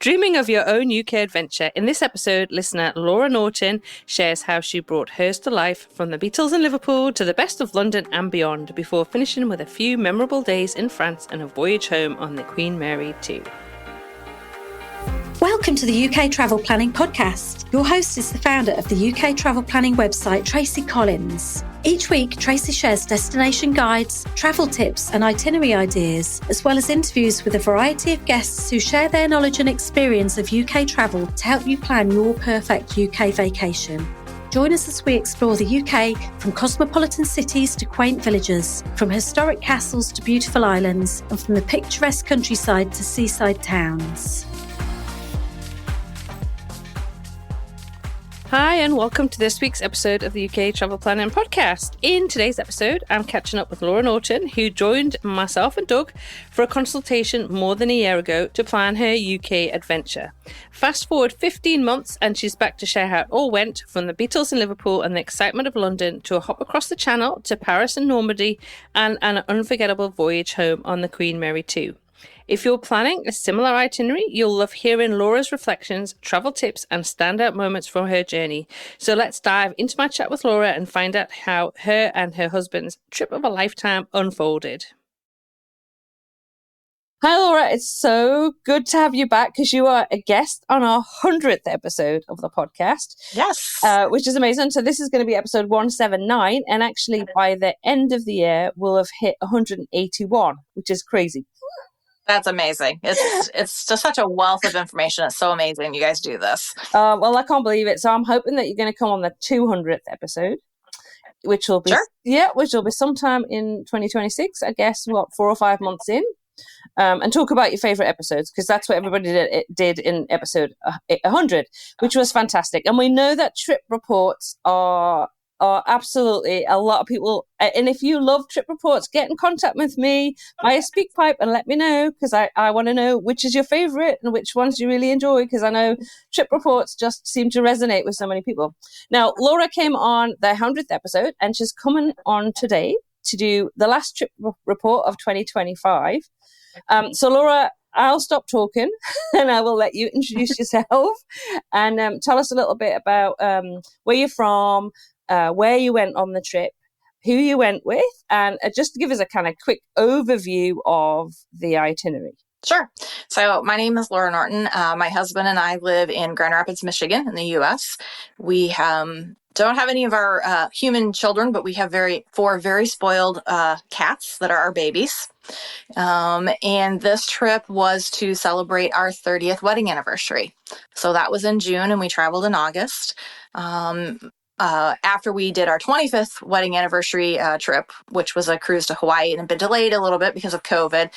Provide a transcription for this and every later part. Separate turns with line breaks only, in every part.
Dreaming of your own UK adventure? In this episode, listener Laura Norton shares how she brought hers to life from the Beatles in Liverpool to the best of London and beyond, before finishing with a few memorable days in France and a voyage home on the Queen Mary 2.
Welcome to the UK Travel Planning Podcast. Your host is the founder of the UK Travel Planning website, Tracy Collins. Each week, Tracy shares destination guides, travel tips and itinerary ideas, as well as interviews with a variety of guests who share their knowledge and experience of UK travel to help you plan your perfect UK vacation. Join us as we explore the UK from cosmopolitan cities to quaint villages, from historic castles to beautiful islands, and from the picturesque countryside to seaside towns.
Hi, and welcome to this week's episode of the UK Travel Planning Podcast. In today's episode, I'm catching up with Laura Norton, who joined myself and Doug for a consultation more than a year ago to plan her UK adventure. Fast forward 15 months, and she's back to share how it all went, from the Beatles in Liverpool and the excitement of London to a hop across the Channel to Paris and Normandy and an unforgettable voyage home on the Queen Mary 2. If you're planning a similar itinerary, you'll love hearing Laura's reflections, travel tips, and standout moments from her journey. So let's dive into my chat with Laura and find out how her and her husband's trip of a lifetime unfolded. Hi, Laura. It's so good to have you back because you are a guest on our 100th episode of the podcast.
Yes.
Which is amazing. So this is going to be episode 179. And actually, by the end of the year, we'll have hit 181, which is crazy.
That's amazing. It's just such a wealth of information. It's so amazing you guys do this.
Well, I can't believe it. So I'm hoping that you're going to come on the 200th episode, which will be which will be sometime in 2026. I guess 4 or 5 months in, and talk about your favorite episodes, because that's what everybody did in episode 100, which was fantastic. And we know that trip reports are absolutely a lot of people, and if you love trip reports, get in contact with me via SpeakPipe and let me know, because I want to know which is your favorite and which ones you really enjoy, because I know trip reports just seem to resonate with so many people. Now, Laura came on the 100th episode, and she's coming on today to do the last trip report of 2025. So Laura, I'll stop talking and I will let you introduce yourself and tell us a little bit about where you're from, where you went on the trip, who you went with, and just to give us a kind of quick overview of the itinerary.
Sure. So my name is Laura Norton. My husband and I live in Grand Rapids, Michigan in the U.S. We don't have any of our human children, but we have four very spoiled cats that are our babies. And this trip was to celebrate our 30th wedding anniversary. So that was in June, and we traveled in August. After we did our 25th wedding anniversary trip, which was a cruise to Hawaii and had been delayed a little bit because of COVID,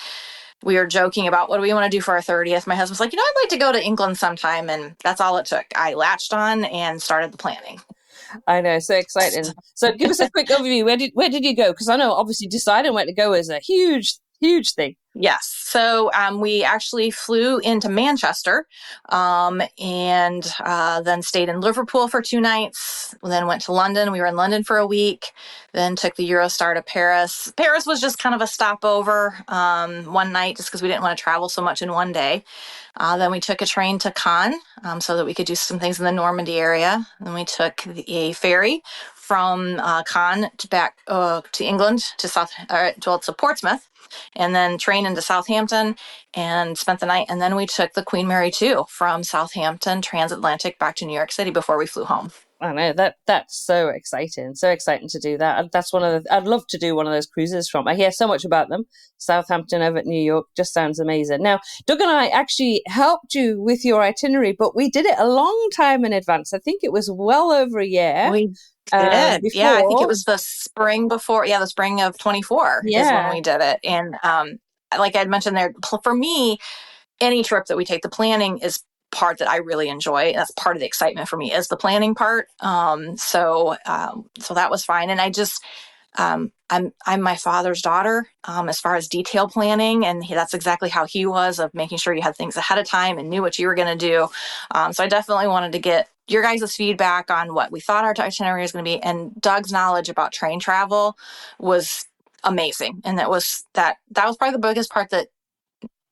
we were joking about what do we want to do for our 30th. My husband's like, I'd like to go to England sometime. And that's all it took. I latched on and started the planning.
I know, so exciting. So give us a quick overview. Where did you go? Because I know obviously deciding where to go is a huge thing.
Yes. So we actually flew into Manchester and then stayed in Liverpool for 2 nights, then went to London. We were in London for a week, then took the Eurostar to Paris. Paris was just kind of a stopover one night just because we didn't want to travel so much in one day. Then we took a train to Cannes so that we could do some things in the Normandy area. Then we took a ferry from Cannes back to England to Portsmouth, and then train into Southampton and spent the night. And then we took the Queen Mary 2 from Southampton transatlantic back to New York City before we flew home.
I know that's so exciting to do that. That's I'd love to do one of those cruises from. I hear so much about them. Southampton over at New York just sounds amazing. Now, Doug and I actually helped you with your itinerary, but we did it a long time in advance. I think it was well over a year.
We did. Yeah, I think it was the spring before. Yeah, the spring of 24 is when we did it. And like I'd mentioned there, for me, any trip that we take, the planning is part that I really enjoy. That's part of the excitement for me is the planning part. So that was fine. And I just, I'm my father's daughter, as far as detail planning. And that's exactly how he was, of making sure you had things ahead of time and knew what you were going to do. So I definitely wanted to get your guys' feedback on what we thought our itinerary was going to be. And Doug's knowledge about train travel was amazing. And that was probably the biggest part that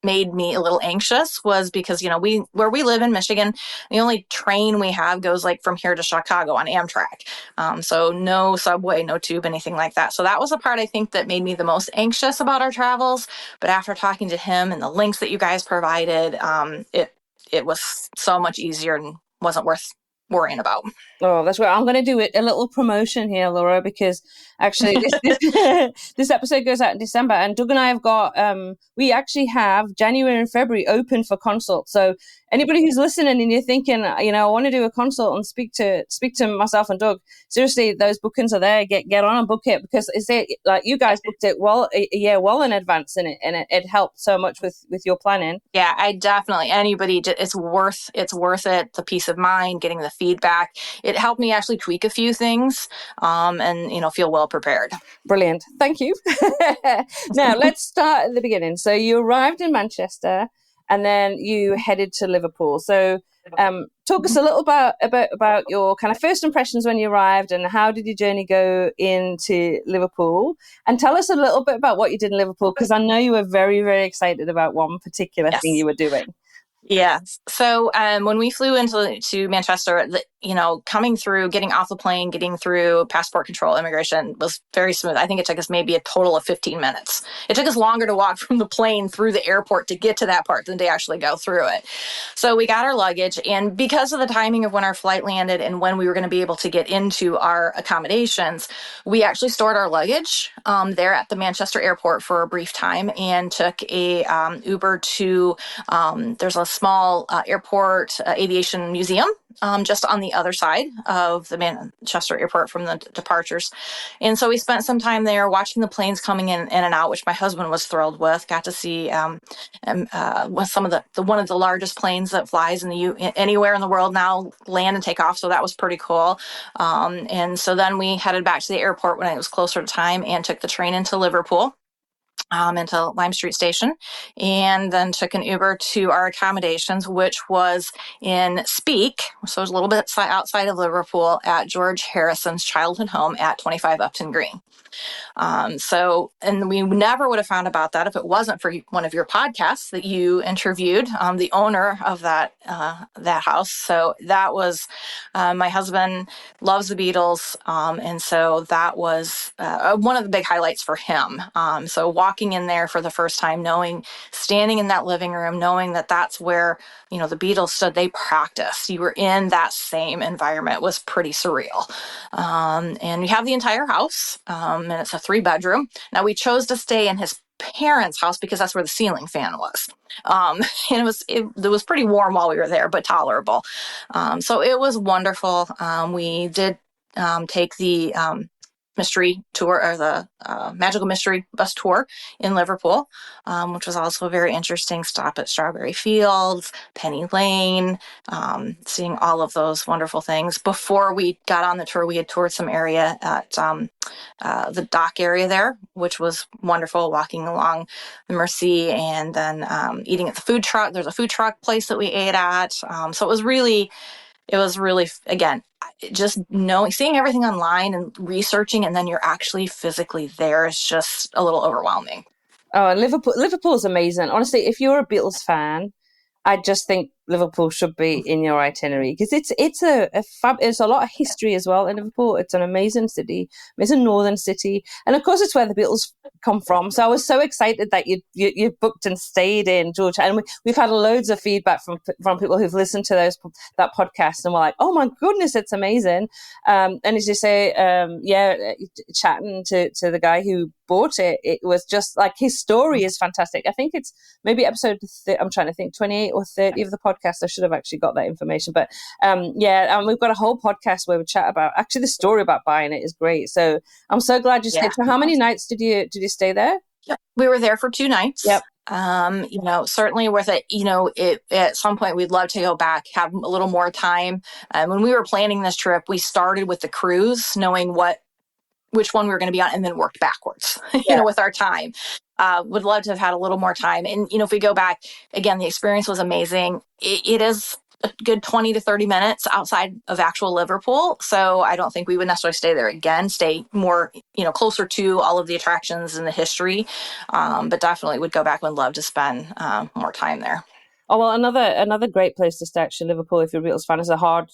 made me a little anxious was because, where we live in Michigan, the only train we have goes like from here to Chicago on Amtrak. So no subway, no tube, anything like that. So that was the part I think that made me the most anxious about our travels. But after talking to him and the links that you guys provided, it was so much easier and wasn't worth worrying about.
Oh, that's right. I'm going to do a little promotion here, Laura, because actually this episode goes out in December, and Doug and I have got we actually have January and February open for consults. So anybody who's listening and you're thinking, I want to do a consult and speak to myself and Doug, seriously, those bookings are there. Get on and book it, because like you guys booked it a year well in advance, and it helped so much with your planning.
Yeah, I definitely, anybody, it's worth it. The peace of mind, getting the feedback. It helped me actually tweak a few things, and feel well prepared.
Brilliant. Thank you. Now let's start at the beginning. So you arrived in Manchester, and then you headed to Liverpool. So talk us a little about your kind of first impressions when you arrived, and how did your journey go into Liverpool? And tell us a little bit about what you did in Liverpool, because I know you were very, very excited about one particular thing you were doing.
Yes. So when we flew into Manchester, coming through, getting off the plane, getting through passport control, immigration was very smooth. I think it took us maybe a total of 15 minutes. It took us longer to walk from the plane through the airport to get to that part than to actually go through it. So we got our luggage, and because of the timing of when our flight landed and when we were going to be able to get into our accommodations, we actually stored our luggage there at the Manchester airport for a brief time and took a Uber to, there's a small airport aviation museum just on the other side of the Manchester airport from the departures. And so we spent some time there watching the planes coming in and out, which my husband was thrilled with. Got to see some of one of the largest planes that flies anywhere in the world now land and take off. So that was pretty cool. And so then we headed back to the airport when it was closer to time and took the train into Liverpool. Into Lime Street Station, and then took an Uber to our accommodations, which was in Speke, so it was a little bit outside of Liverpool, at George Harrison's childhood home at 25 Upton Green. And we never would have found about that if it wasn't for one of your podcasts that you interviewed, the owner of that house. So that was, my husband loves the Beatles. And so that was one of the big highlights for him. So walking in there for the first time, standing in that living room, knowing that that's where, the Beatles stood, they practiced. You were in that same environment, was pretty surreal. And we have the entire house, and it's a 3-bedroom. Now, we chose to stay in his parents' house because that's where the ceiling fan was. And it was pretty warm while we were there, but tolerable. So it was wonderful. We did take the mystery tour, or the magical mystery bus tour in Liverpool, which was also a very interesting stop at Strawberry Fields, Penny Lane, seeing all of those wonderful things. Before we got on the tour, we had toured some area at the dock area there, which was wonderful, walking along the Mersey, and then eating at the food truck. There's a food truck place that we ate at. So it was really, again, just seeing everything online and researching, and then you're actually physically there is just a little overwhelming.
Oh, Liverpool is amazing. Honestly, if you're a Beatles fan, I just think Liverpool should be in your itinerary, because it's a lot of history as well in Liverpool. It's an amazing city, amazing northern city, and of course it's where the Beatles come from. So I was so excited that you booked and stayed in Georgia, and we've had loads of feedback from people who've listened to that podcast, and we're like, oh my goodness, it's amazing. And as you say, chatting to the guy who bought it, it was just like, his story is fantastic. I think it's maybe episode I'm trying to think 28 or 30 of the podcast. I should have actually got that information, but we've got a whole podcast where we chat about actually the story about buying it is great. So I'm so glad you stayed. So how many nights did you stay there?
Yep. We were there for 2 nights.
Yep.
Certainly worth it. At some point we'd love to go back, have a little more time. When we were planning this trip, we started with the cruise, knowing which one we were going to be on, and then worked backwards, with our time. Would love to have had a little more time. And, if we go back again, the experience was amazing. It is a good 20 to 30 minutes outside of actual Liverpool. So I don't think we would necessarily stay there again, stay more, closer to all of the attractions and the history. But definitely would go back and love to spend more time there.
Oh, well, another great place to stay, actually, Liverpool, if you're a Beatles fan, is a Hard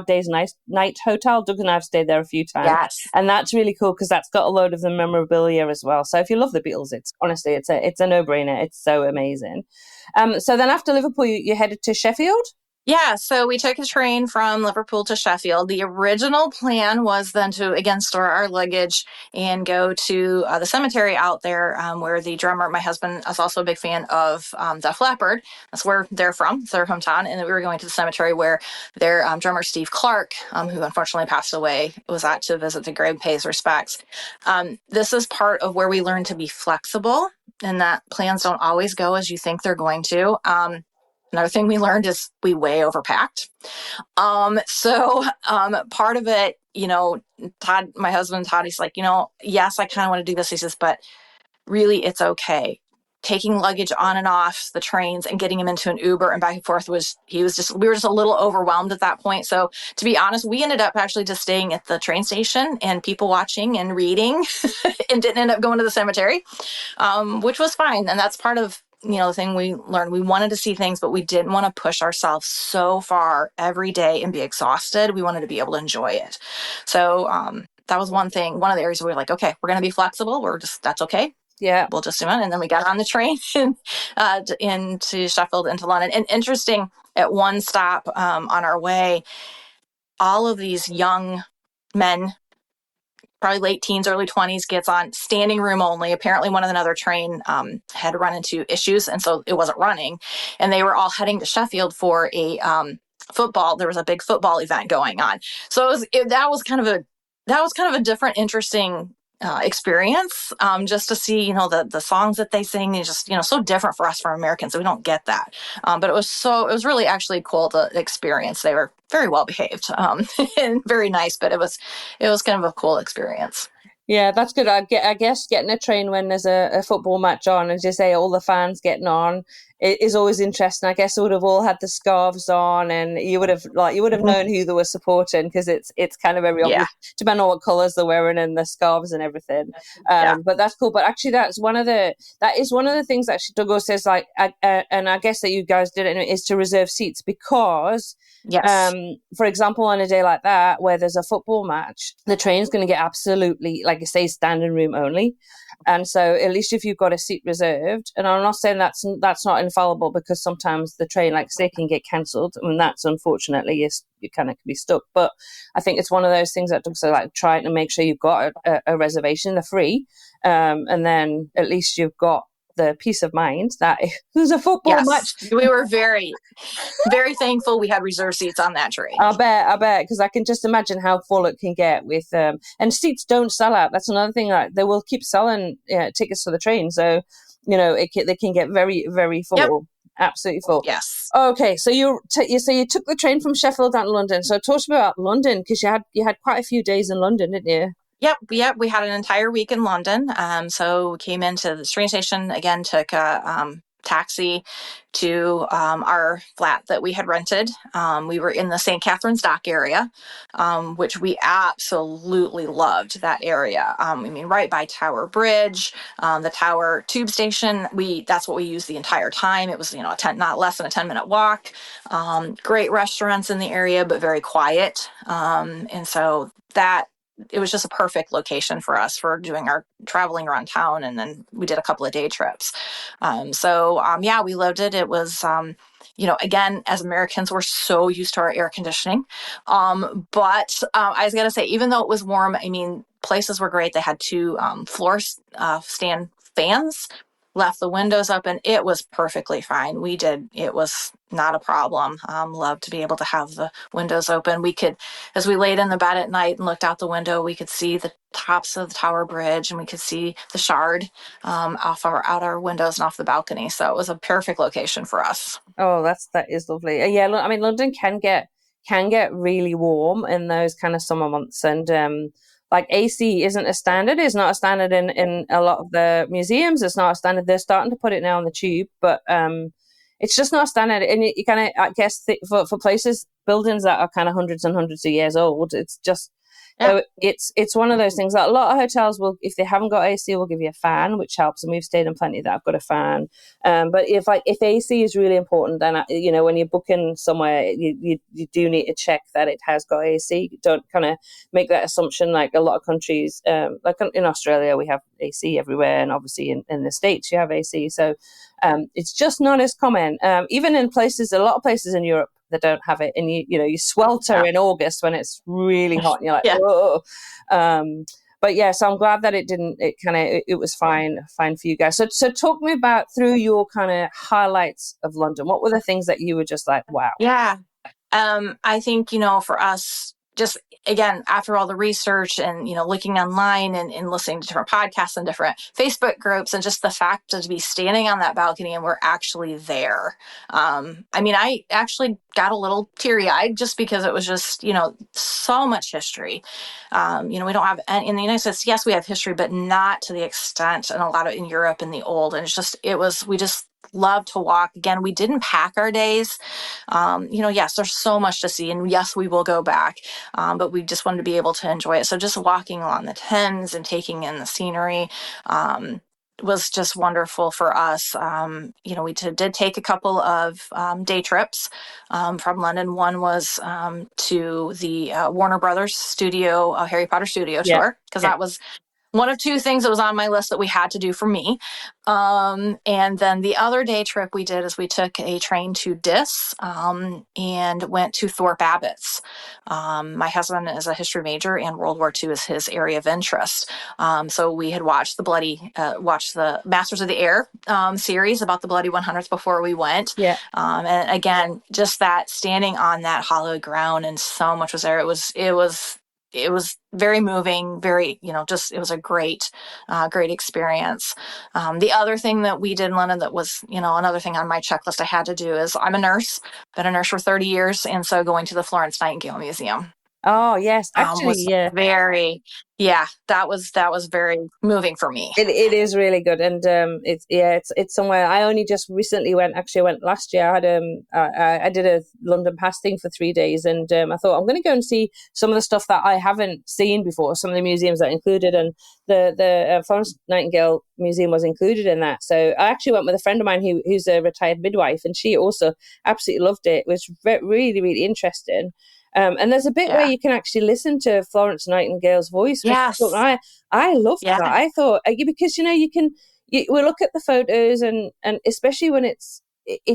Day's Night Hotel. Doug and I have stayed there a few times.
Yes.
And that's really cool because that's got a load of the memorabilia as well. So if you love the Beatles, it's a no-brainer. It's so amazing. So then after Liverpool, you headed to Sheffield?
Yeah, so we took a train from Liverpool to Sheffield. The original plan was then to, again, store our luggage and go to the cemetery out there where the drummer, my husband, is also a big fan of Def Leppard. That's where they're from. It's their hometown. And we were going to the cemetery where their drummer, Steve Clark, who unfortunately passed away, was at to visit the grave, pay his respects. This is part of where we learn to be flexible and that plans don't always go as you think they're going to. Another thing we learned is we way overpacked. So part of it, Todd, my husband, Todd, he's like, yes, I kind of want to do this. He says, but really it's okay. Taking luggage on and off the trains and getting him into an Uber and back and forth we were just a little overwhelmed at that point. So to be honest, we ended up actually just staying at the train station and people watching and reading and didn't end up going to the cemetery, which was fine. And that's part of, the thing we learned. We wanted to see things, but we didn't want to push ourselves so far every day and be exhausted. We wanted to be able to enjoy it. So that was one of the areas where we were like, okay, we're going to be flexible. That's okay.
Yeah.
We'll just do it. And then we got on the train into Sheffield, into London. And interesting, at one stop on our way, all of these young men, probably late teens, early 20s, gets on standing room only. Apparently one of another train had run into issues, and so it wasn't running. And they were all heading to Sheffield for a football. There was a big football event going on. So that was kind of a different, interesting experience, just to see, the songs that they sing is just, so different for us, for Americans. So we don't get that. But it was really actually cool to experience. They were very well behaved and very nice, but it was kind of a cool experience.
Yeah, that's good. I guess getting a train when there's a football match on, as you say, all the fans getting on, it is always interesting. I guess they would have all had the scarves on, and you would have known who they were supporting, because it's kind of very obvious, depending on what colours they're wearing and the scarves and everything. But that's cool. But actually, that is one of the things that actually Doug says, like, and I guess that you guys did it, is to reserve seats, because for example, on a day like that where there's a football match, the train's going to get absolutely, like I say, standing room only. And so at least if you've got a seat reserved, and I'm not saying that's not infallible, because sometimes the train, like say, can get cancelled, and that's unfortunately you kind of can be stuck. But I think it's one of those things that Doug said, like, trying to make sure you've got a reservation. They're free, and then at least you've got the peace of mind that if there's a football match.
We were very, very thankful we had reserved seats on that train.
I bet, because I can just imagine how full it can get with, and seats don't sell out. That's another thing. Like, they will keep selling tickets for the train, so they can get very, very full. Yep. Absolutely full.
Yes.
Okay, so you took the train from Sheffield down to London. So talk to me about London, because you had quite a few days in London, didn't you?
Yep. We had an entire week in London. So we came into the train station, again, took a taxi to our flat that we had rented. We were in the St Katharine Docks area, which we absolutely loved that area. Right by Tower Bridge, the Tower Tube Station. That's what we used the entire time. It was, not less than a 10-minute walk. Great restaurants in the area, but very quiet. And so it was just a perfect location for us for doing our traveling around town. And then we did a couple of day trips. We loved it. It was, again, as Americans, we're so used to our air conditioning. But I was going to say, even though it was warm, places were great. They had two floor stand fans, left the windows open. It was perfectly fine. It was not a problem. Loved to be able to have the windows open. We could, as we laid in the bed at night and looked out the window, we could see the tops of the Tower Bridge, and we could see the Shard out our windows and off the balcony. So it was a perfect location for us.
Oh, that is lovely. Yeah, London can get really warm in those kind of summer months, and like AC isn't a standard. It's not a standard in a lot of the museums. It's not a standard. They're starting to put it now on the tube, but it's just not standard. And you kind of, I guess, for places, buildings that are kind of hundreds and hundreds of years old, it's just, so it's one of those things that a lot of hotels will, if they haven't got AC, will give you a fan, which helps. And we've stayed in plenty that have got a fan. But if AC is really important, then when you're booking somewhere, you do need to check that it has got AC. Don't kind of make that assumption. Like a lot of countries, like in Australia, we have AC everywhere, and obviously in the States you have AC. So it's just not as common. Even in places, a lot of places in Europe, that don't have it, and you swelter in August when it's really hot, and you're like, whoa. But yeah, so I'm glad that it was fine for you guys. So talk me about through your kind of highlights of London. What were the things that you were just like, wow?
Yeah, I think for us, just again, after all the research and looking online and listening to different podcasts and different Facebook groups, and just the fact to be standing on that balcony and we're actually there. I actually got a little teary-eyed just because it was just so much history. We don't have in the United States. Yes, we have history, but not to the extent, and a lot of in Europe and the old. And we just love to walk. Again, we didn't pack our days. Yes, there's so much to see, and yes, we will go back. But we just wanted to be able to enjoy it. So just walking along the Thames and taking in the scenery was just wonderful for us. We did take a couple of day trips from London. One was to the Warner Brothers studio, Harry Potter studio tour, because that was one of two things that was on my list that we had to do for me. And then the other day trip we did is we took a train to Diss and went to Thorpe Abbotts. My husband is a history major, and World War II is his area of interest. So we had watched the Masters of the Air series about the Bloody 100th before we went.
Yeah.
And again, just that standing on that hallowed ground, and so much was there. It was very moving, very, it was a great experience. The other thing that we did in London that was, another thing on my checklist I had to do is I'm a nurse, been a nurse for 30 years. And so going to the Florence Nightingale Museum.
Oh, yes. Actually,
that was very moving for me.
It is really good. And it's somewhere I only just recently went last year. I did a London pass thing for 3 days, and I thought I'm going to go and see some of the stuff that I haven't seen before, some of the museums that are included, and the Florence Nightingale Museum was included in that. So I actually went with a friend of mine who's a retired midwife, and she also absolutely loved it. It was really, really interesting. And there's a bit where you can actually listen to Florence Nightingale's voice.
Yes.
I loved that. I thought, because, we look at the photos and especially when it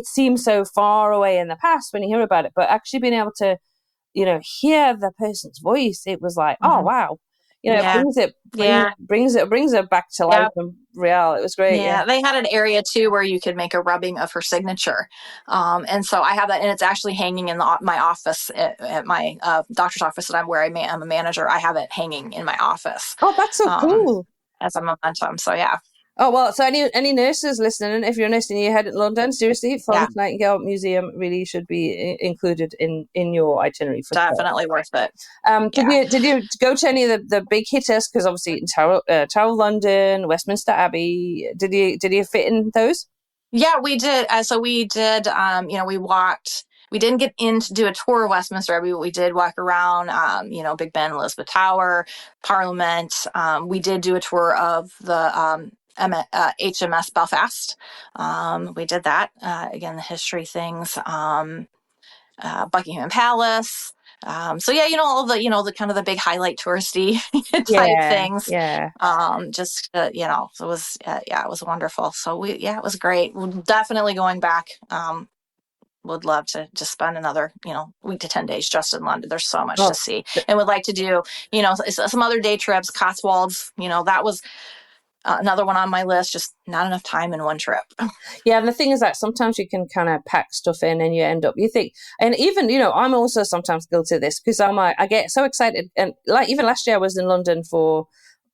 seems so far away in the past when you hear about it, but actually being able to, hear the person's voice, it was like, oh, wow. It brings it back to life and real. It was great.
Yeah, they had an area too where you could make a rubbing of her signature, and so I have that, and it's actually hanging in my office at my doctor's office that I'm a manager. I have it hanging in my office.
Oh, that's so cool!
As a momentum. So yeah.
Oh, well, so any nurses listening, if you're a nurse and you head to London, seriously, Florence Nightingale Museum really should be included in your itinerary.
Definitely worth it.
Did you go to any of the big hitters? Because obviously in Tower of London, Westminster Abbey, did you fit in those?
Yeah, we did. So we did, we walked. We didn't get in to do a tour of Westminster Abbey, but we did walk around, Big Ben, Elizabeth Tower, Parliament. We did do a tour of the HMS Belfast. We did that. Again, the history things. Buckingham Palace. All the kind of the big highlight touristy type things.
Yeah.
So it was, it was wonderful. So it was great. We're definitely going back. Would love to just spend another, week to 10 days just in London. There's so much to see, and would like to do, some other day trips, Cotswolds, that was another one on my list, just not enough time in one trip.
Yeah, and the thing is that sometimes you can kind of pack stuff in and you think, and even, I'm also sometimes guilty of this because I get so excited. And like even last year I was in London for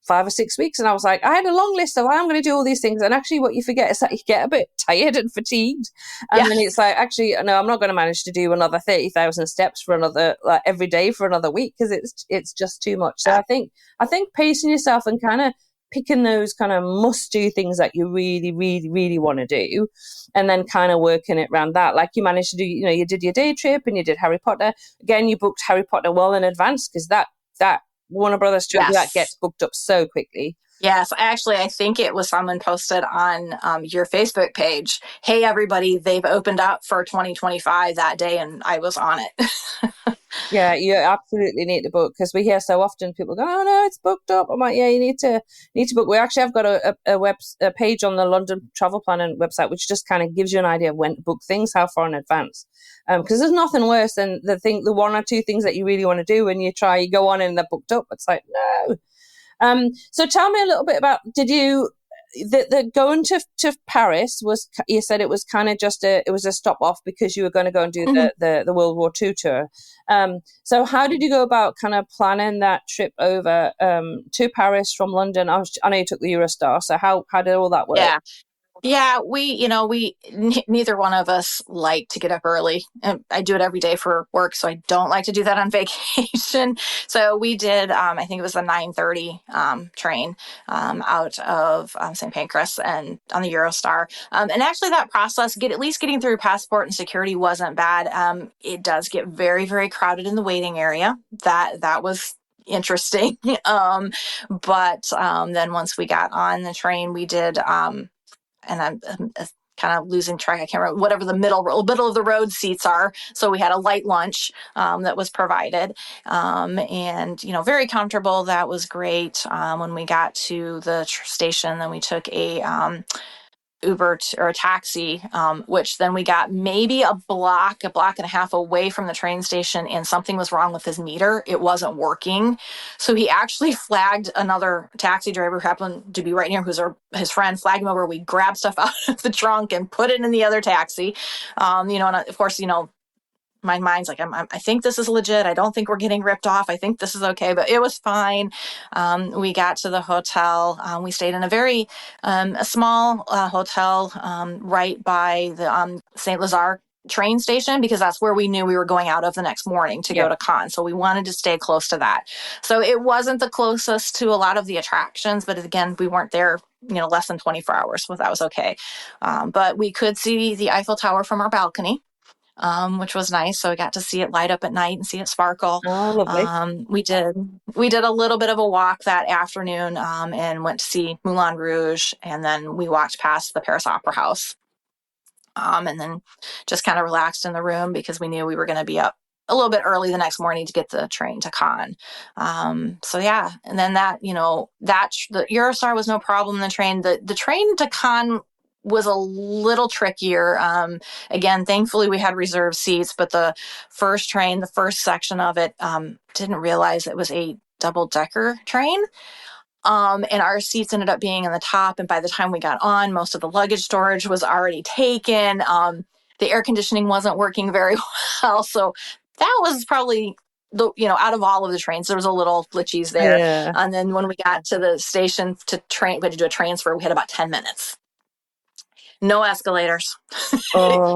5 or 6 weeks, and I was like, I had a long list of I'm going to do all these things, and actually what you forget is that you get a bit tired and fatigued, and then it's like, actually no, I'm not going to manage to do another 30,000 steps for another every day for another week because it's just too much. So I think pacing yourself and kind of picking those kind of must-do things that you really, really, really want to do, and then kind of working it around that. Like you managed to do, you did your day trip and you did Harry Potter. Again, you booked Harry Potter well in advance, because that Warner Brothers trip, that gets booked up so quickly.
Yes, actually, I think it was someone posted on your Facebook page, hey, everybody, they've opened up for 2025 that day, and I was on it.
Yeah, you absolutely need to book, because we hear so often people go, oh no, it's booked up. I'm like, yeah, you need to book. We actually have got a page on the London Travel Planning website, which just kind of gives you an idea of when to book things, how far in advance. Because there's nothing worse than the one or two things that you really want to do, and you go on and they're booked up. It's like, no. So tell me a little bit about, did you, the going to Paris was, you said it was kind of just it was a stop off because you were going to go and do the World War II tour. So how did you go about kind of planning that trip over to Paris from London? I know you took the Eurostar. So how did all that work?
Yeah, we neither one of us like to get up early. And I do it every day for work, so I don't like to do that on vacation. So we did, I think it was the 9:30 train out of St. Pancras and on the Eurostar. And actually that process, getting through passport and security wasn't bad. It does get very, very crowded in the waiting area. That was interesting. But then once we got on the train, we did... and I'm kind of losing track. I can't remember, whatever the middle of the road seats are. So we had a light lunch that was provided, and very comfortable. That was great. When we got to the station, then we took a Uber or a taxi, which then we got maybe a block and a half away from the train station, and something was wrong with his meter. It wasn't working. So he actually flagged another taxi driver who happened to be right near, who's his friend, flagged him over. We grabbed stuff out of the trunk and put it in the other taxi. And of course, my mind's like, I think this is legit. I don't think we're getting ripped off. I think this is okay, but it was fine. We got to the hotel. We stayed in a small hotel right by the St. Lazare train station, because that's where we knew we were going out of the next morning to go to Cannes. So we wanted to stay close to that. So it wasn't the closest to a lot of the attractions, but again, we weren't there less than 24 hours, so that was okay. But we could see the Eiffel Tower from our balcony, which was nice. So we got to see it light up at night and see it sparkle.
Oh, lovely.
We did a little bit of a walk that afternoon, and went to see Moulin Rouge, and then we walked past the Paris Opera House, and then just kind of relaxed in the room because we knew we were going to be up a little bit early the next morning to get the train to Cannes. So yeah, and then the Eurostar was no problem. The train to Cannes was a little trickier. Again, thankfully we had reserved seats, but the first section of it, didn't realize it was a double-decker train. And our seats ended up being in the top. And by the time we got on, most of the luggage storage was already taken. The air conditioning wasn't working very well. So that was probably out of all of the trains, there was a little glitchies there.
Yeah.
And then when we got to the station we had to do a transfer, we had about 10 minutes. No escalators,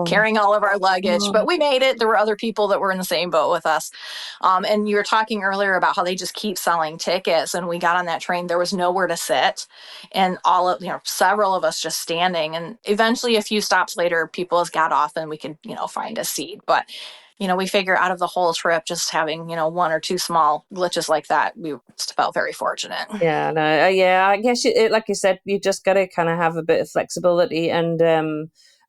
carrying all of our luggage, but we made it. There were other people that were in the same boat with us. And you were talking earlier about how they just keep selling tickets. And we got on that train, there was nowhere to sit, and several of us just standing. And eventually a few stops later, people got off and we could, find a seat. But we figure out of the whole trip, just having, one or two small glitches like that, we just felt very fortunate.
Yeah, no, I guess like you said, you just got to kind of have a bit of flexibility, and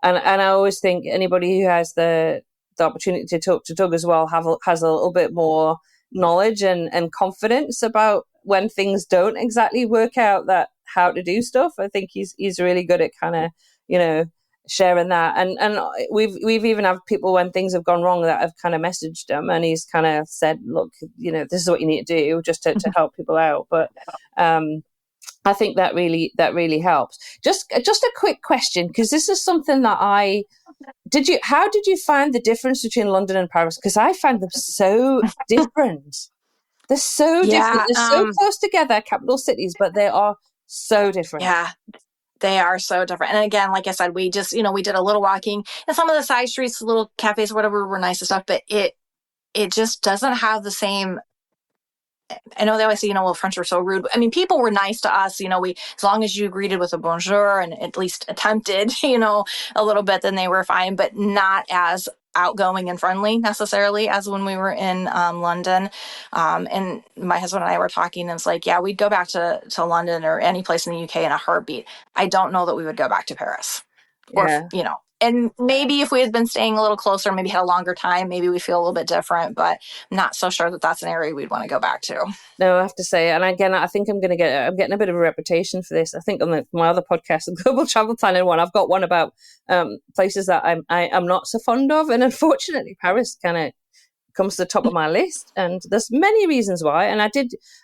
I always think anybody who has the opportunity to talk to Doug as well has a little bit more knowledge and confidence about when things don't exactly work out, that how to do stuff. I think he's really good at kind of sharing that, and we've even had people when things have gone wrong that have kind of messaged him, and he's kind of said, look, this is what you need to do, just to help people out. But I think that really helps. Just a quick question, because this is something that how did you find the difference between London and Paris? Because I find them so different. They're so different. They're so close together, capital cities, but they are so different.
Yeah. They are so different. And again, like I said, we just, we did a little walking, and some of the side streets, little cafes, whatever, were nice and stuff, but it just doesn't have the same I know they always say, well, French are so rude. I mean, people were nice to us. As long as you greeted with a bonjour and at least attempted, a little bit, then they were fine, but not as outgoing and friendly necessarily as when we were in London. And my husband and I were talking, and it's like, yeah, we'd go back to London or any place in the UK in a heartbeat. I don't know that we would go back to Paris.
Yeah.
Or, and maybe if we had been staying a little closer, maybe had a longer time, maybe we feel a little bit different, but I'm not so sure that that's an area we'd want to go back to.
No, I have to say, and again, I think I'm getting a bit of a reputation for this. I think on my other podcast, the Global Travel Planning one, I've got one about places that I'm not so fond of, and unfortunately, Paris kind of comes to the top of my list, and there's many reasons why. And I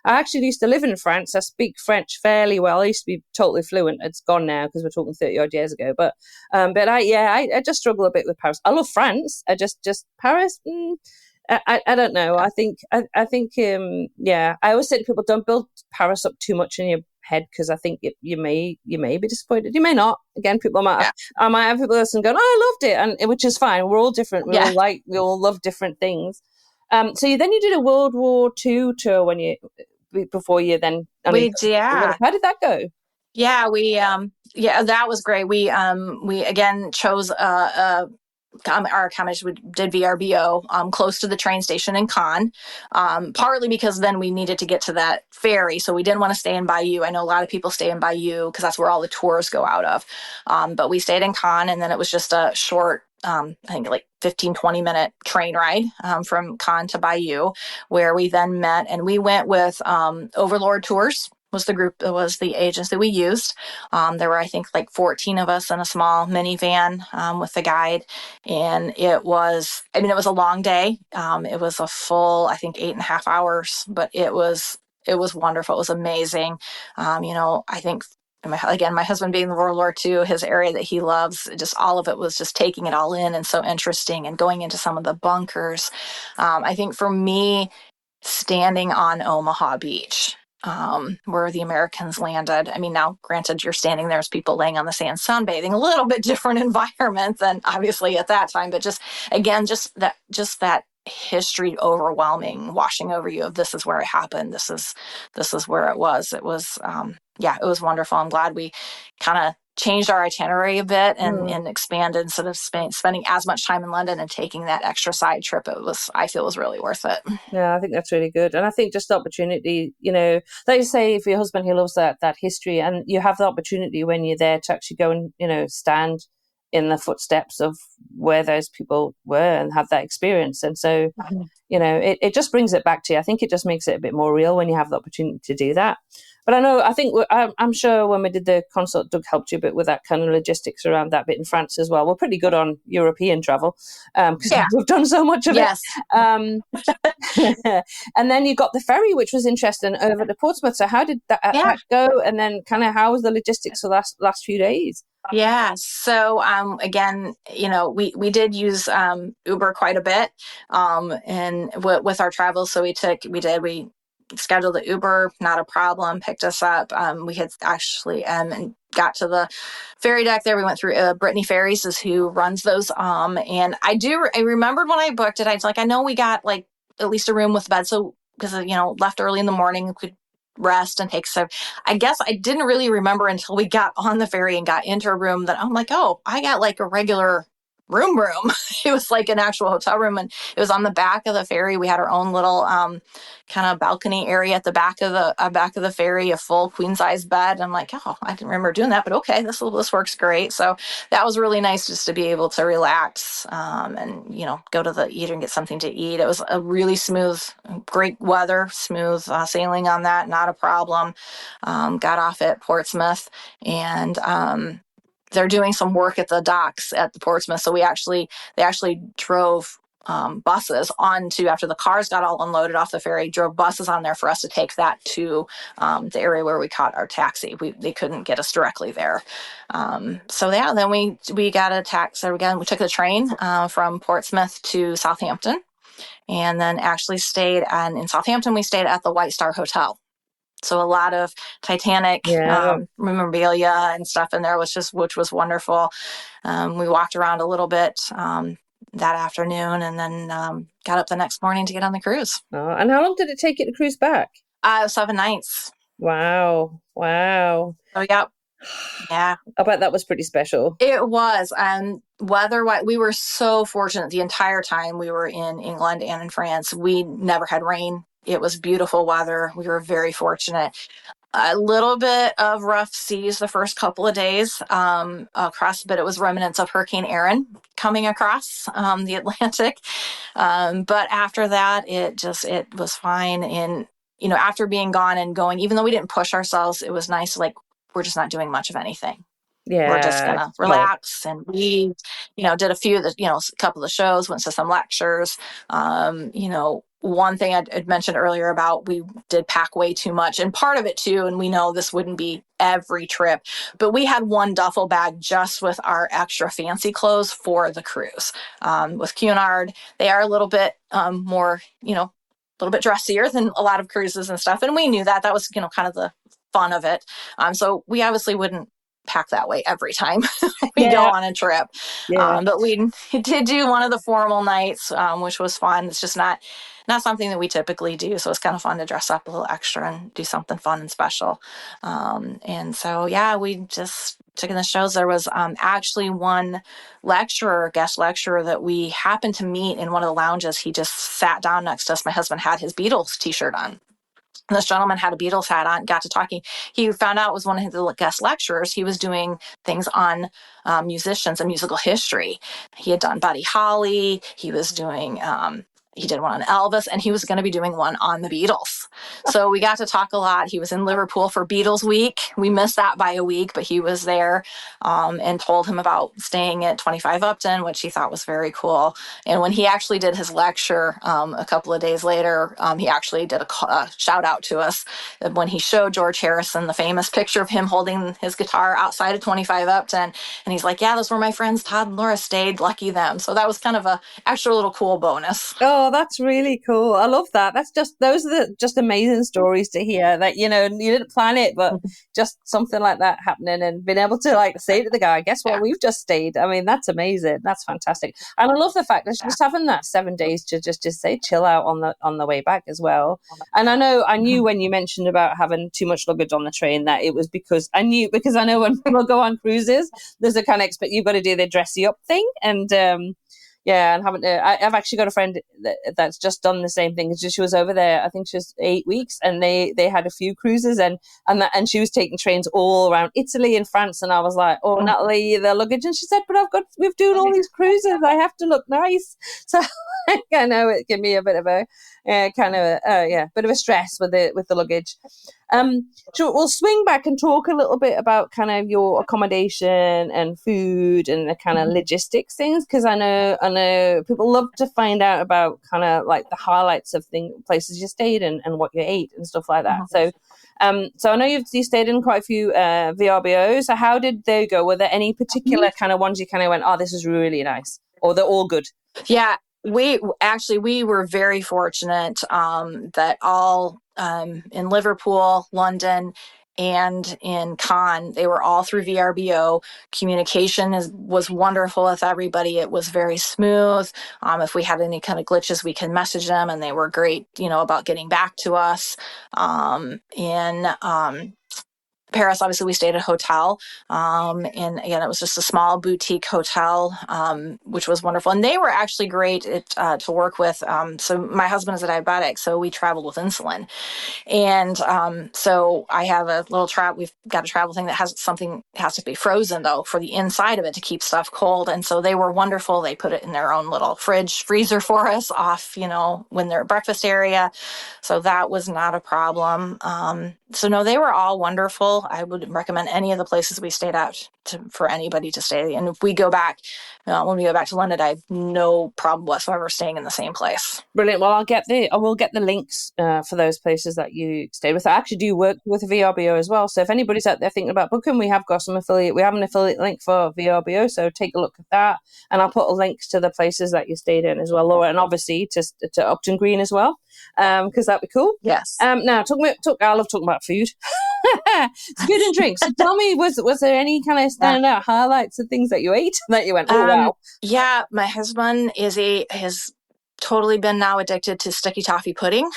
actually used to live in France. I speak French fairly well. I used to be totally fluent. It's gone now because we're talking 30 odd years ago. But I just struggle a bit with Paris. I love France. I just Paris. I don't know. I think I always say to people, don't build Paris up too much in your head, because I think you may be disappointed. You may not. Again, I might have people listen going, "Oh, I loved it," and which is fine. We're all different. We all love different things. So you did a World War II tour before you then.
We did. Yeah.
How did that go?
Yeah, that was great. We again chose our accommodation. We did VRBO close to the train station in Cannes, partly because then we needed to get to that ferry, so we didn't want to stay in Bayeux. I know a lot of people stay in Bayeux because that's where all the tours go out of, but we stayed in Cannes, and then it was just a short, I think like 15-20 minute train ride from Cannes to Bayeux, where we then met, and we went with Overlord Tours was the agency we used. There were, I think, like 14 of us in a small minivan with the guide. And it was a long day. It was a full, I think, 8.5 hours, but it was wonderful. It was amazing. I think, again, my husband being the World War II, his area that he loves, just all of it was just taking it all in and so interesting, and going into some of the bunkers. I think for me, standing on Omaha Beach, where the Americans landed. I mean, now granted, you're standing there as people laying on the sand sunbathing, a little bit different environment than obviously at that time, but just that history overwhelming, washing over you of this is where it happened. This is where it was. It was, it was wonderful. I'm glad we kind of changed our itinerary a bit and expanded instead of spending as much time in London and taking that extra side trip. I feel it was really worth it.
Yeah, I think that's really good. And I think just the opportunity, like you say, for your husband, he loves that history, and you have the opportunity when you're there to actually go and, stand in the footsteps of where those people were and have that experience. And so, it just brings it back to you. I think it just makes it a bit more real when you have the opportunity to do that. But I'm sure when we did the consult, Doug helped you a bit with that kind of logistics around that bit in France as well. We're pretty good on European travel because we've done so much of it. And then you got the ferry, which was interesting, over to Portsmouth. So how did that go? And then kind of how was the logistics for the last few days?
Yeah. So, again, we did use Uber quite a bit and with our travel. So we scheduled the Uber, not a problem, picked us up. We had actually and got to the ferry deck there. We went through Brittany Ferries is who runs those. And I remembered when I booked it, I know we got like at least a room with bed. So because, left early in the morning, could rest and take. So I guess I didn't really remember until we got on the ferry and got into a room that I'm like, oh, I got like a regular room. It was like an actual hotel room, and it was on the back of the ferry. We had our own little kind of balcony area at the back of the ferry, a full queen size bed. I'm like, oh, I didn't remember doing that, but okay, this works great. So that was really nice just to be able to relax and go to the eater and get something to eat. It was a really smooth, great weather, smooth sailing on that, not a problem. Got off at Portsmouth, and they're doing some work at the docks at the Portsmouth. So they actually drove buses onto, after the cars got all unloaded off the ferry, drove buses on there for us to take that to the area where we caught our taxi. They couldn't get us directly there. Then we got a taxi. Again, we took the train from Portsmouth to Southampton, and then actually stayed in Southampton. We stayed at the White Star Hotel. So a lot of Titanic memorabilia and stuff in there, which was wonderful. We walked around a little bit that afternoon, and then got up the next morning to get on the cruise.
Oh, and how long did it take you to cruise back?
7 nights.
Wow.
So yeah.
I bet that was pretty special.
It was. Weather-wise, we were so fortunate the entire time we were in England and in France. We never had rain. It was beautiful weather. We were very fortunate. A little bit of rough seas the first couple of days across, but it was remnants of Hurricane Erin coming across the Atlantic. But after that, it was fine. And, after being gone and going, even though we didn't push ourselves, it was nice. Like, we're just not doing much of anything.
Yeah.
We're just going to relax. And we, did a few of the, a couple of shows, went to some lectures. One thing I'd mentioned earlier about we did pack way too much, and part of it too, and we know this wouldn't be every trip, but we had one duffel bag just with our extra fancy clothes for the cruise. With Cunard, they are a little bit more, a little bit dressier than a lot of cruises and stuff. And we knew that was, kind of the fun of it. So we obviously wouldn't pack that way every time we go on a trip. But we did do one of the formal nights, which was fun. It's just not something that we typically do. So it's kind of fun to dress up a little extra and do something fun and special. And so, we just took in the shows. There was actually one guest lecturer that we happened to meet in one of the lounges. He just sat down next to us. My husband had his Beatles t-shirt on. And this gentleman had a Beatles hat on, got to talking. He found out it was one of the guest lecturers. He was doing things on musicians and musical history. He had done Buddy Holly. He was doing, he did one on Elvis, and he was going to be doing one on the Beatles. So we got to talk a lot. He was in Liverpool for Beatles Week. We missed that by a week, but he was there and told him about staying at 25 Upton, which he thought was very cool. And when he actually did his lecture a couple of days later, he actually did a shout out to us when he showed George Harrison the famous picture of him holding his guitar outside of 25 Upton. And he's like, yeah, those were my friends, Todd and Laura stayed, lucky them. So that was kind of a extra little cool bonus.
Oh, that's really cool. I love that. Those are just amazing stories to hear that, you didn't plan it, but just something like that happening and being able to say to the guy, guess what? We've just stayed. I mean, that's amazing. That's fantastic. And I love the fact that just having that 7 days to just say chill out on the way back as well. And I knew when you mentioned about having too much luggage on the train that it was because I know when people go on cruises, there's a kind of you've got to do the dressy up thing. And and I've actually got a friend that's just done the same thing. She was over there, I think she was 8 weeks, and they had a few cruises and she was taking trains all around Italy and France. And I was like, oh, Natalie, the luggage. And she said, but we've doing all these cruises. I have to look nice. So I know it can be a bit of a bit of a stress with the luggage. So we'll swing back and talk a little bit about kind of your accommodation and food and the kind of logistics things, because I know people love to find out about kind of the highlights of places you stayed and what you ate and stuff like that. So I know you stayed in quite a few VRBOs. So how did they go? Were there any particular kind of ones you kind of went, oh, this is really nice, or they're all good?
Yeah. We were very fortunate that all in Liverpool, London, and in Cannes, they were all through VRBO. Communication was wonderful with everybody. It was very smooth. If we had any kind of glitches, we could message them, and they were great, about getting back to us. In Paris, obviously, we stayed at a hotel. And again, it was just a small boutique hotel, which was wonderful. And they were actually great to work with. So my husband is a diabetic, so we traveled with insulin. And so I have a little we've got a travel thing that has to be frozen, though, for the inside of it to keep stuff cold. And so they were wonderful. They put it in their own little freezer for us off, when they're at breakfast area. So that was not a problem. So no, they were all wonderful. I would recommend any of the places we stayed at for anybody to stay. And if we go back, when we go back to London, I have no problem whatsoever staying in the same place.
Brilliant. Well, I will get the links for those places that you stayed with. I actually do work with VRBO as well. So if anybody's out there thinking about booking, we have an affiliate link for VRBO. So take a look at that. And I'll put links to the places that you stayed in as well, Laura, and obviously to Upton Green as well, because that'd be cool.
Yes.
Now, I love talking about food. Food and drink. So tell me, was there any kind of standing out highlights of things that you ate that you went, oh, wow?
Yeah, my husband has totally been now addicted to sticky toffee pudding.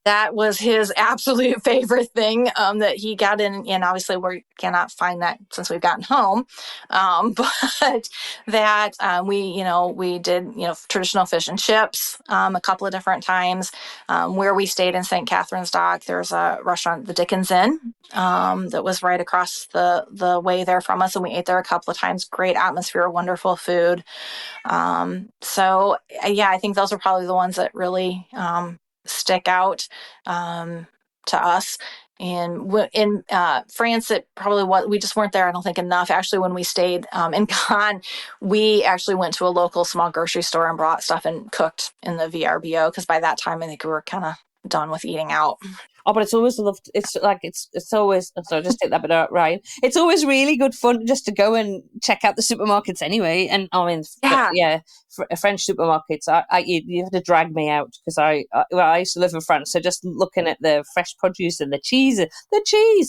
That was his absolute favorite thing that he got in. And obviously we cannot find that since we've gotten home. But that we did, traditional fish and chips a couple of different times. Where we stayed in St Katharine's Docks, there's a restaurant, the Dickens Inn, that was right across the way there from us. And we ate there a couple of times. Great atmosphere, wonderful food. So yeah, I think those are probably the ones that really stick out to us. And in France, it probably we just weren't there, I don't think, enough. Actually, when we stayed in Cannes, we actually went to a local small grocery store and brought stuff and cooked in the VRBO, because by that time I think we were kind of done with eating out.
Oh, but it's always loved. It's like it's always. So just take that bit out, right? It's always really good fun just to go and check out the supermarkets anyway. And I mean, French supermarkets. You have to drag me out because I used to live in France, so just looking at the fresh produce and the cheese.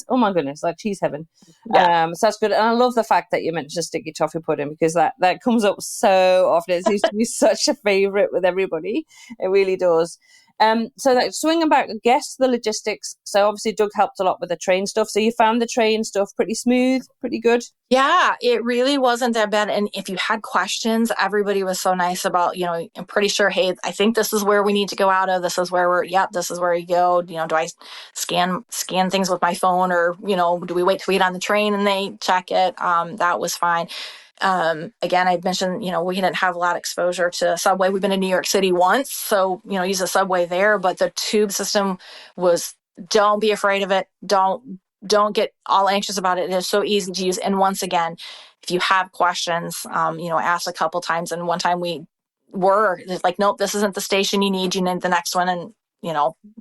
Oh my goodness, like cheese heaven. Yeah. So that's good, and I love the fact that you mentioned sticky toffee pudding, because that comes up so often. It seems to be such a favourite with everybody. It really does. So that swinging back, I guess, the logistics. So obviously Doug helped a lot with the train stuff. So you found the train stuff pretty smooth, pretty good?
Yeah, it really wasn't that bad. And if you had questions, everybody was so nice about, I'm pretty sure, hey, I think this is where we need to go out of. This is where this is where you go. Do I scan things with my phone, or, do we wait till we get on the train and they check it? That was fine. Again, I mentioned, we didn't have a lot of exposure to subway. We've been in New York City once, so, use the subway there, but the tube system was, don't be afraid of it. Don't get all anxious about it. It is so easy to use. And once again, if you have questions, ask a couple times. And one time it's like, nope, this isn't the station you need the next one. And,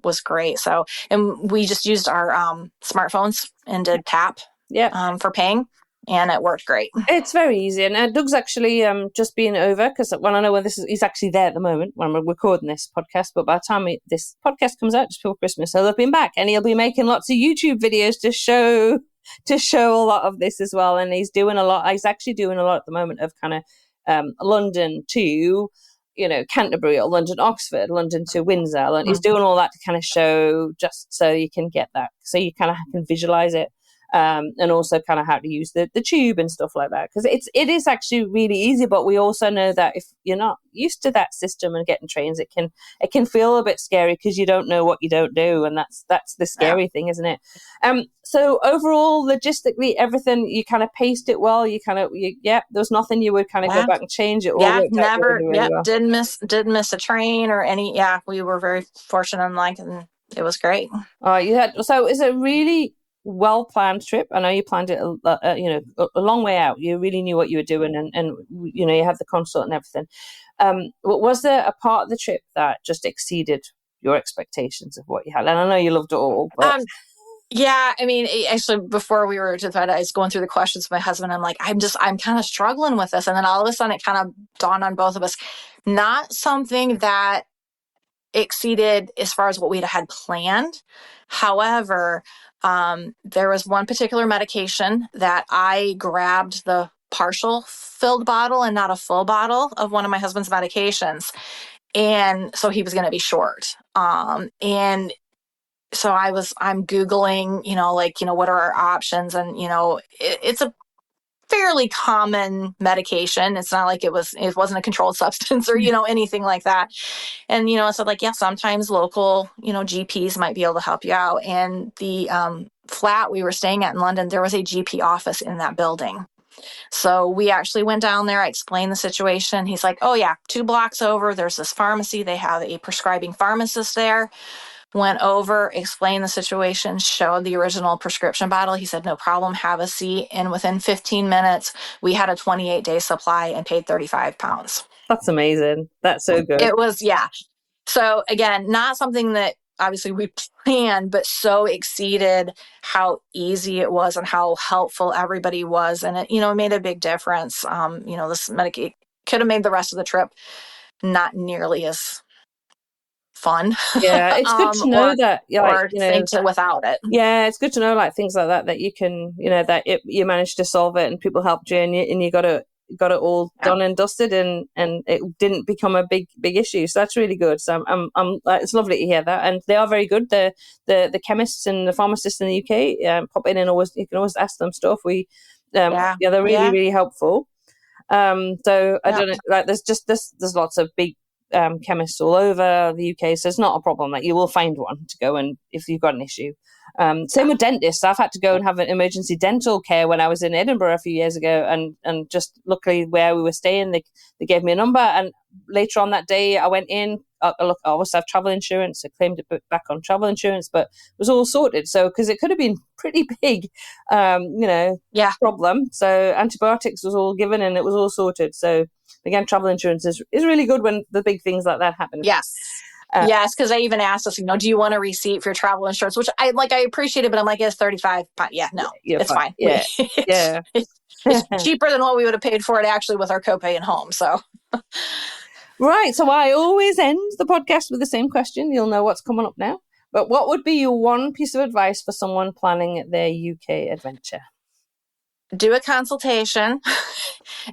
was great. So, and we just used our smartphones and did tap for paying. And it worked great.
It's very easy. And Doug's actually just been over, because when I know when he's actually there at the moment when we're recording this podcast. But by the time this podcast comes out, just before Christmas, so he'll have been back, and he'll be making lots of YouTube videos to show a lot of this as well. And he's doing a lot. He's actually doing a lot at the moment of kind of London to Canterbury, or London, Oxford, London to Windsor. And he's doing all that to kind of show, just so you can get that, so you kind of can visualize it. And also kind of how to use the tube and stuff like that, because it is actually really easy. But we also know that if you're not used to that system and getting trains, it can feel a bit scary, because you don't know what you don't do, and that's the scary thing, isn't it? So overall, logistically, everything, you kind of paced it well. There was nothing you would kind of go back and change it.
Never. Well. Didn't miss a train or any. Yeah, we were very fortunate, and it was great.
So is it really well-planned trip? I know you planned it a long way out. You really knew what you were doing, and you had the consult and everything. Was there a part of the trip that just exceeded your expectations of what you had? And I know you loved it all, but
yeah, I mean, actually, before we were to that, I was going through the questions with my husband. I'm like, I'm kind of struggling with this. And then all of a sudden it kind of dawned on both of us, not something that exceeded as far as what we had planned. However, there was one particular medication that I grabbed the partial filled bottle and not a full bottle of one of my husband's medications. And so he was going to be short. And so I'm Googling, what are our options? And, it's a fairly common medication. It's not like it wasn't a controlled substance or, anything like that. And, so sometimes local, GPs might be able to help you out. And the flat we were staying at in London, there was a GP office in that building. So we actually went down there. I explained the situation. He's like, oh yeah, 2 blocks over, there's this pharmacy. They have a prescribing pharmacist there. Went over, explained the situation, showed the original prescription bottle. He said, no problem, have a seat. And within 15 minutes, we had a 28-day supply and paid £35.
That's amazing. That's so good.
It was, yeah. So again, not something that obviously we planned, but so exceeded how easy it was and how helpful everybody was. And it, made a big difference. This Medicaid could have made the rest of the trip not nearly as fun.
Yeah, it's good to know that,
or think without it.
Yeah, it's good to know like things like that you can, that you managed to solve it and people helped you, and you got it all done and dusted, and it didn't become a big issue. So that's really good. So I'm it's lovely to hear that, and they are very good. The chemists and the pharmacists in the UK pop in, and you can always ask them stuff. They're really really helpful. So I don't know, like there's lots of big chemists all over the UK, so it's not a problem. Like you will find one to go and if you've got an issue. Same with dentists. I've had to go and have an emergency dental care when I was in Edinburgh a few years ago, and just luckily where we were staying, they gave me a number, and later on that day I went in. I obviously have travel insurance. I claimed it back on travel insurance, but it was all sorted. So because it could have been pretty big, problem. So antibiotics was all given and it was all sorted. So again, travel insurance is really good when the big things like that happen.
Yes. Yes, because they even asked us, do you want a receipt for your travel insurance? Which I appreciate it, but I'm like, it's $35. Yeah, no, it's fine.
Yeah, yeah.
It's cheaper than what we would have paid for it actually with our copay at home. So,
right. So I always end the podcast with the same question. You'll know what's coming up now. But what would be your one piece of advice for someone planning their UK adventure?
Do a consultation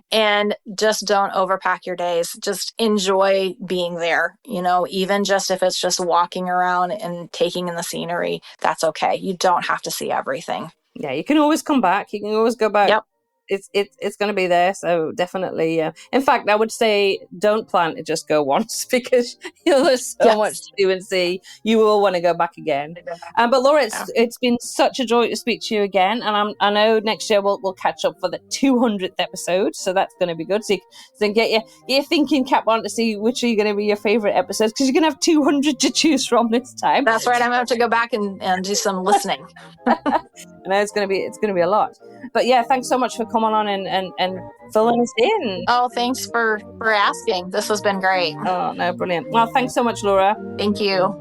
and just don't overpack your days. Just enjoy being there, even just if it's just walking around and taking in the scenery, that's okay. You don't have to see everything.
Yeah, you can always come back. You can always go back.
Yep.
It's going to be there, so definitely. In fact, I would say don't plan to just go once because there's so much to do and see. You will want to go back again. But Laura, it's been such a joy to speak to you again, and I know next year we'll catch up for the 200th episode, so that's going to be good. So you can get your thinking cap on to see which are going to be your favorite episodes, because you're going to have 200 to choose from this time.
That's right. I'm going to have to go back and do some listening.
I know it's going to be a lot. But yeah, thanks so much for coming on and filling us in.
Oh, thanks for asking. This has been great.
Oh, no, brilliant. Well, thanks so much, Laura.
Thank you.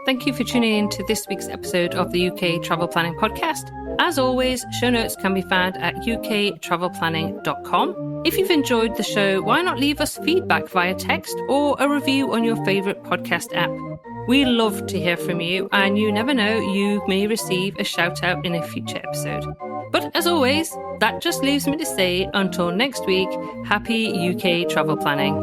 Thank you for tuning in to this week's episode of the UK Travel Planning Podcast. As always, show notes can be found at uktravelplanning.com. If you've enjoyed the show, why not leave us feedback via text or a review on your favourite podcast app? We love to hear from you, and you never know, you may receive a shout out in a future episode. But as always, that just leaves me to say, until next week, happy UK travel planning.